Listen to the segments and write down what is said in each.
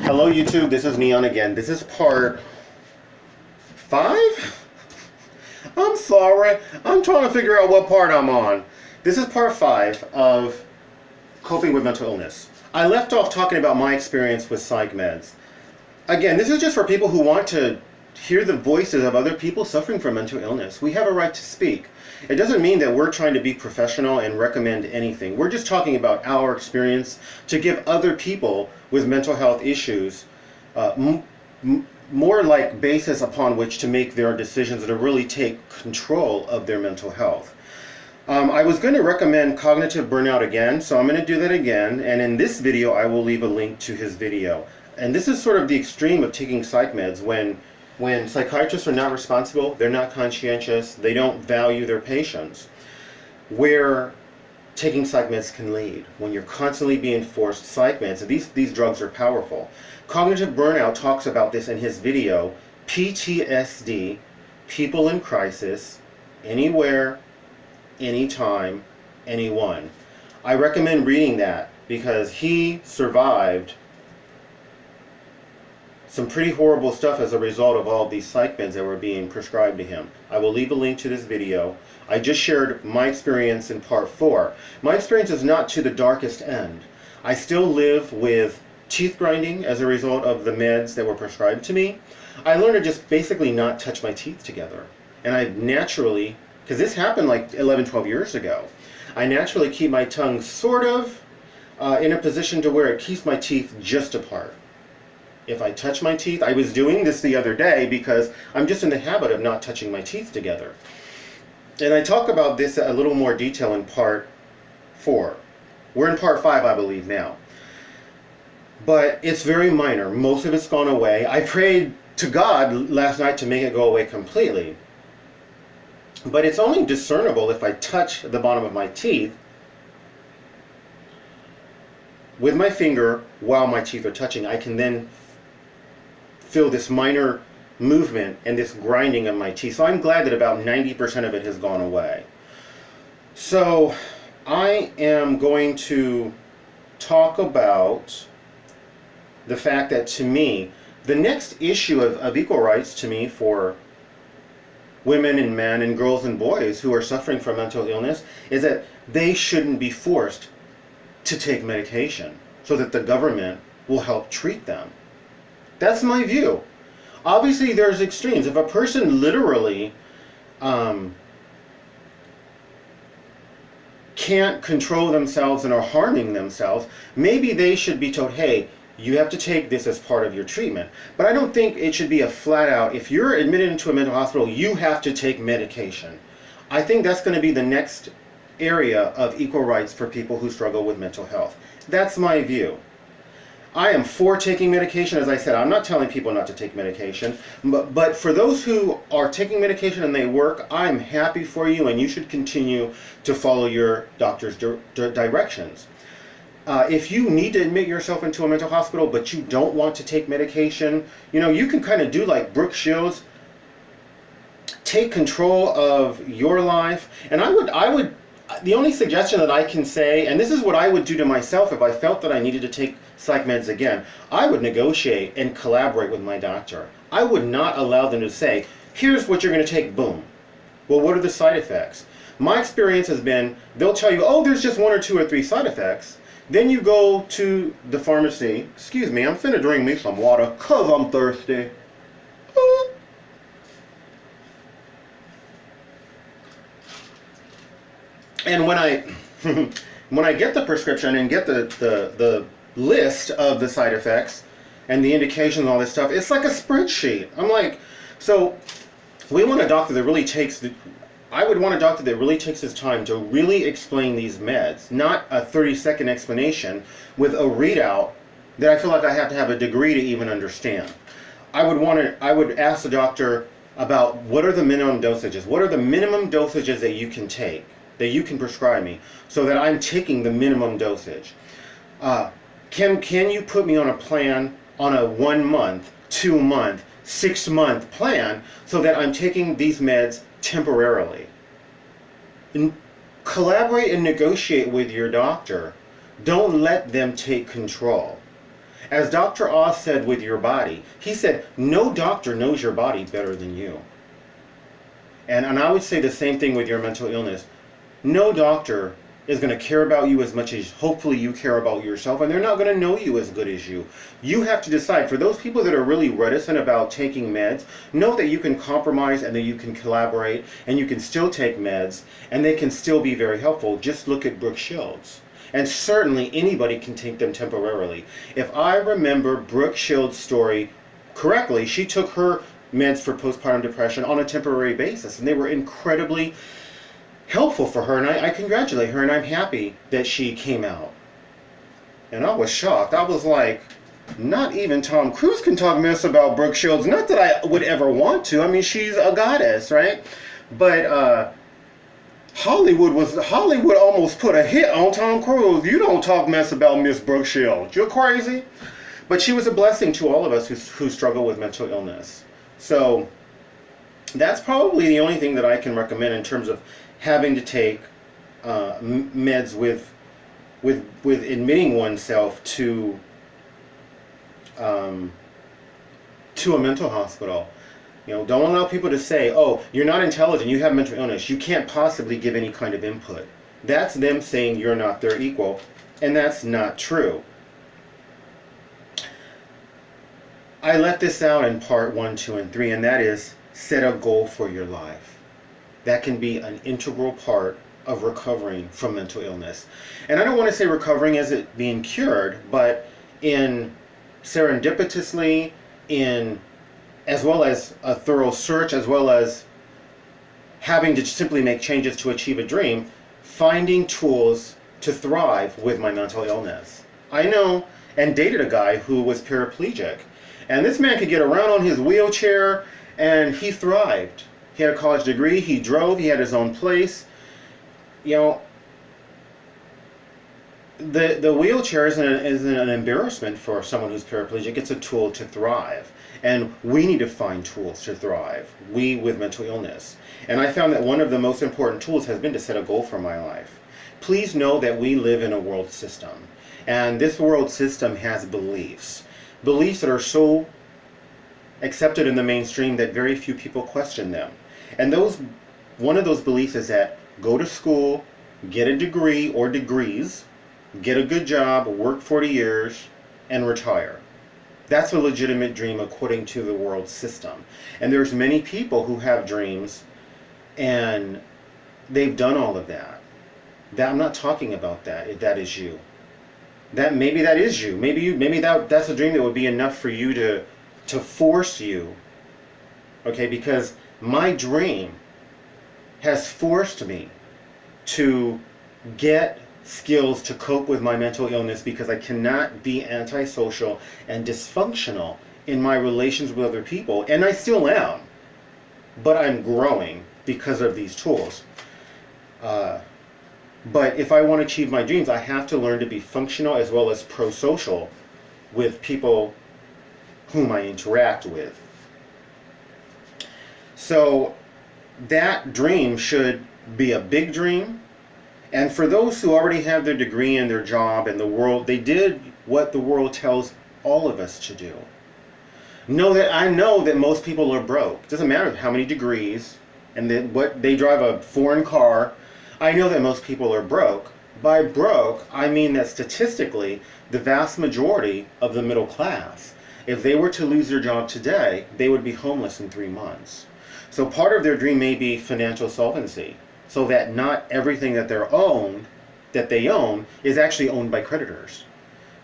Hello YouTube, this is Neon again. This is part 5? I'm sorry, I'm trying to figure out what part I'm on. This is part 5 of coping with mental illness. I left off talking about my experience with psych meds. Again, this is just for people who want to hear the voices of other people suffering from mental illness. We have a right to speak. It doesn't mean that we're trying to be professional and recommend anything. We're just talking about our experience to give other people with mental health issues more like basis upon which to make their decisions and to really take control of their mental health. I was going to recommend Cognitive Burnout again, so I'm going to do that again, and in this video I will leave a link to his video. And this is sort of the extreme of taking psych meds when psychiatrists are not responsible, they're not conscientious, they don't value their patients, where taking psych meds can lead. When you're constantly being forced psych meds, these drugs are powerful. Cognitive Burnout talks about this in his video, PTSD, People in Crisis, Anywhere, Anytime, Anyone. I recommend reading that because he survived some pretty horrible stuff as a result of all of these psych meds that were being prescribed to him. I will leave a link to this video. I just shared my experience in part 4. My experience is not to the darkest end. I still live with teeth grinding as a result of the meds that were prescribed to me. I learned to just basically not touch my teeth together. And I naturally, because this happened like 11, 12 years ago, I naturally keep my tongue sort of in a position to where it keeps my teeth just apart. If I touch my teeth, I was doing this the other day because I'm just in the habit of not touching my teeth together. And I talk about this a little more detail in part 4. We're in part 5, I believe, now. But it's very minor. Most of it's gone away. I prayed to God last night to make it go away completely. But it's only discernible if I touch the bottom of my teeth with my finger while my teeth are touching. I can then feel this minor movement and this grinding of my teeth. So I'm glad that about 90% of it has gone away. So I am going to talk about the fact that, to me, the next issue of equal rights to me for women and men and girls and boys who are suffering from mental illness is that they shouldn't be forced to take medication so that the government will help treat them. That's my view. Obviously there's extremes. If a person literally can't control themselves and are harming themselves, maybe they should be told, hey, you have to take this as part of your treatment. But I don't think it should be a flat out, if you're admitted into a mental hospital, you have to take medication. I think that's going to be the next area of equal rights for people who struggle with mental health. That's my view. I am for taking medication. As I said, I'm not telling people not to take medication, but for those who are taking medication and they work, I'm happy for you, and you should continue to follow your doctor's directions. If you need to admit yourself into a mental hospital but you don't want to take medication, you know, you can kind of do like Brooke Shields, take control of your life. And I would the only suggestion that I can say, and this is what I would do to myself if I felt that I needed to take psych meds again, I would negotiate and collaborate with my doctor. I would not allow them to say, here's what you're going to take, boom. Well, what are the side effects? My experience has been, they'll tell you, oh, there's just 1 or 2 or 3 side effects. Then you go to the pharmacy, excuse me, I'm finna drink me some water, 'cause I'm thirsty. And when I get the prescription and get the list of the side effects and the indications and all this stuff, it's like a spreadsheet. I'm like, so we want a doctor that really takes I would want a doctor that really takes his time to really explain these meds, not a 30-second explanation with a readout that I feel like I have to have a degree to even understand. I would ask the doctor about what are the minimum dosages, what are the minimum dosages that you can take, that you can prescribe me, so that I'm taking the minimum dosage. Can you put me on a plan, on a 1 month, 2 month, 6 month plan, so that I'm taking these meds temporarily? And collaborate and negotiate with your doctor. Don't let them take control. As Dr. Oz said with your body, he said, no doctor knows your body better than you. And I would say the same thing with your mental illness. No doctor is going to care about you as much as hopefully you care about yourself, and they're not going to know you as good as you. You have to decide. For those people that are really reticent about taking meds, know that you can compromise and that you can collaborate and you can still take meds and they can still be very helpful. Just look at Brooke Shields. And certainly anybody can take them temporarily. If I remember Brooke Shields' story correctly, she took her meds for postpartum depression on a temporary basis, and they were incredibly helpful for her, and I congratulate her, and I'm happy that she came out. And I was shocked. I was like, not even Tom Cruise can talk mess about Brooke Shields. Not that I would ever want to. I mean, she's a goddess, right? But Hollywood almost put a hit on Tom Cruise. You don't talk mess about Miss Brooke Shields. You're crazy. But she was a blessing to all of us who struggle with mental illness. So that's probably the only thing that I can recommend in terms of having to take meds with admitting oneself to a mental hospital. You know, don't allow people to say, oh, you're not intelligent, you have mental illness, you can't possibly give any kind of input. That's them saying you're not their equal, and that's not true. I left this out in part 1, 2, and 3, and that is set a goal for your life. That can be an integral part of recovering from mental illness. And I don't want to say recovering as it being cured, but in serendipitously, as well as a thorough search, as well as having to simply make changes to achieve a dream, finding tools to thrive with my mental illness. I know and dated a guy who was paraplegic, and this man could get around on his wheelchair, and he thrived. He had a college degree, he drove, he had his own place. You know, the wheelchair isn't an embarrassment for someone who's paraplegic. It's a tool to thrive. And we need to find tools to thrive, we with mental illness. And I found that one of the most important tools has been to set a goal for my life. Please know that we live in a world system. And this world system has beliefs. Beliefs that are so accepted in the mainstream that very few people question them. And one of those beliefs is that go to school, get a degree or degrees, get a good job, work 40 years, and retire. That's a legitimate dream according to the world system. And there's many people who have dreams and they've done all of that. I'm not talking about that, if that is you. Maybe that is you. Maybe that's a dream that would be enough for you to force you. Okay, because my dream has forced me to get skills to cope with my mental illness, because I cannot be antisocial and dysfunctional in my relations with other people, and I still am, but I'm growing because of these tools. But if I want to achieve my dreams, I have to learn to be functional as well as pro-social with people whom I interact with. So that dream should be a big dream. And for those who already have their degree and their job and the world, they did what the world tells all of us to do. I know that most people are broke. It doesn't matter how many degrees and what they drive a foreign car. I know that most people are broke. By broke, I mean that statistically, the vast majority of the middle class, if they were to lose their job today, they would be homeless in 3 months. So part of their dream may be financial solvency, so that not everything that they own is actually owned by creditors.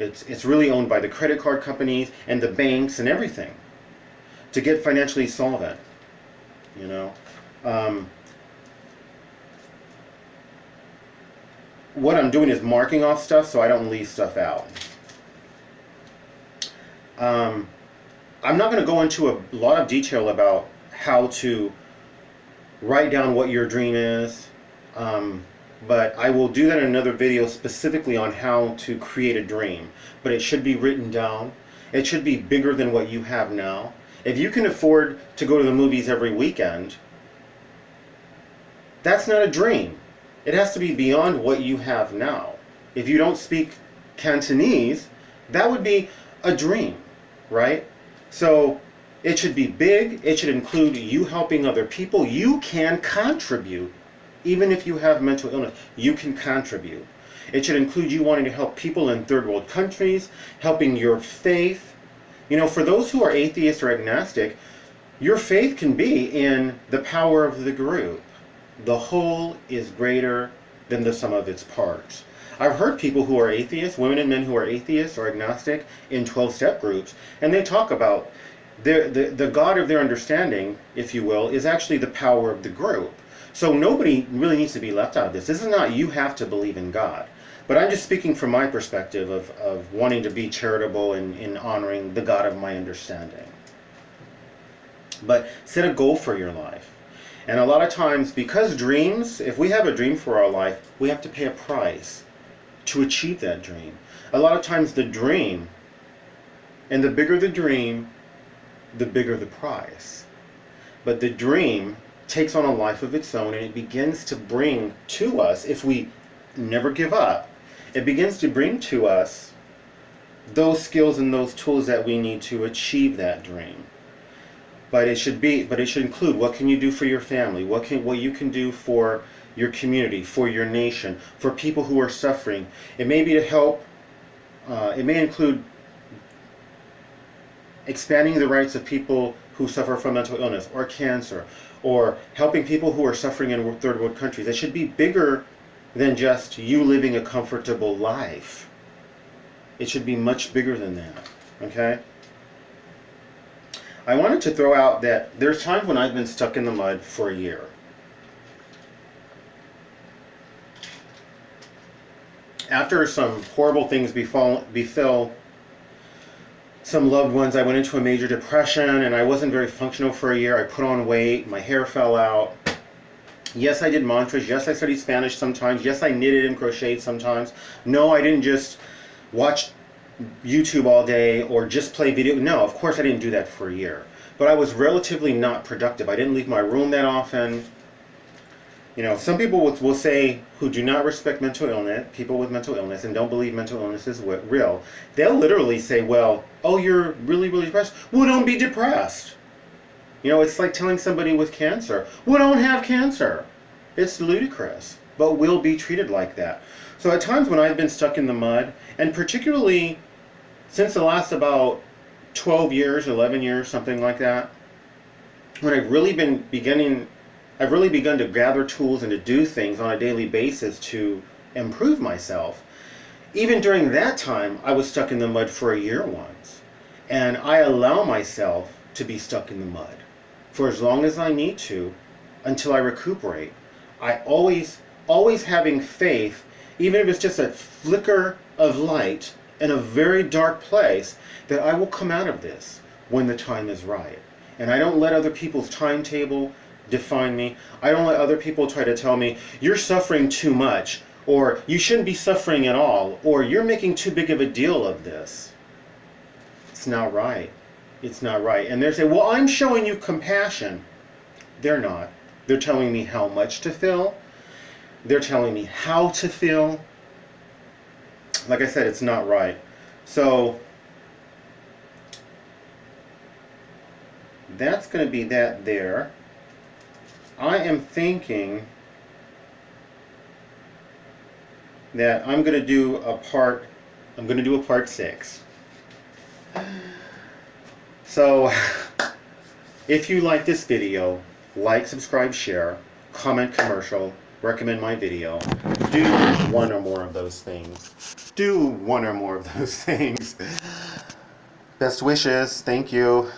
It's really owned by the credit card companies and the banks and everything to get financially solvent. You know, what I'm doing is marking off stuff so I don't leave stuff out. I'm not going to go into a lot of detail about how to write down what your dream is, but I will do that in another video specifically on how to create a dream. But it should be written down. It should be bigger than what you have now. If you can afford to go to the movies every weekend, that's not a dream. It has to be beyond what you have now. If you don't speak Cantonese, that would be a dream, right? So it should be big. It should include you helping other people. You can contribute. Even if you have mental illness, you can contribute. It should include you wanting to help people in third world countries, helping your faith. You know, for those who are atheist or agnostic, your faith can be in the power of the group. The whole is greater than the sum of its parts. I've heard people who are atheists, women and men who are atheists or agnostic, in 12-step groups, and they talk about the God of their understanding, if you will, is actually the power of the group. So nobody really needs to be left out of this. This is not you have to believe in God. But I'm just speaking from my perspective of wanting to be charitable and in honoring the God of my understanding. But set a goal for your life. And a lot of times, because dreams, if we have a dream for our life, we have to pay a price to achieve that dream. A lot of times the dream, and the bigger the dream, the bigger the price. But the dream takes on a life of its own, and it begins to bring to us, if we never give up, it begins to bring to us those skills and those tools that we need to achieve that dream. But it should include, what can you do for your family? What you can do for your community, for your nation, for people who are suffering. It may be to help, it may include expanding the rights of people who suffer from mental illness or cancer, or helping people who are suffering in third world countries. It should be bigger than just you living a comfortable life. It should be much bigger than that, okay? I wanted to throw out that there's times when I've been stuck in the mud for a year. After some horrible things befell some loved ones, I went into a major depression and I wasn't very functional for a year. I put on weight, my hair fell out. Yes, I did mantras. Yes, I studied Spanish sometimes. Yes, I knitted and crocheted sometimes. No, I didn't just watch YouTube all day or just play video. No, of course I didn't do that for a year. But I was relatively not productive. I didn't leave my room that often. You know, some people will say, who do not respect mental illness, people with mental illness, and don't believe mental illness is real, they'll literally say, well, oh, you're really, really depressed? Well, don't be depressed. You know, it's like telling somebody with cancer, well, don't have cancer. It's ludicrous, but we'll be treated like that. So at times when I've been stuck in the mud, and particularly since the last about 12 years, 11 years, something like that, when I've really begun to gather tools and to do things on a daily basis to improve myself. Even during that time, I was stuck in the mud for a year once. And I allow myself to be stuck in the mud for as long as I need to until I recuperate. I always having faith, even if it's just a flicker of light in a very dark place, that I will come out of this when the time is right. And I don't let other people's timetable define me. I don't let other people try to tell me, you're suffering too much, or you shouldn't be suffering at all, or you're making too big of a deal of this. It's not right. It's not right. And they're saying, well, I'm showing you compassion. They're not. They're telling me how much to feel. They're telling me how to feel. Like I said, it's not right. So that's going to be that there. I am thinking that I'm going to do a part 6. So if you like this video, like, subscribe, share, comment, commercial, recommend my video. Do one or more of those things. Do one or more of those things. Best wishes. Thank you.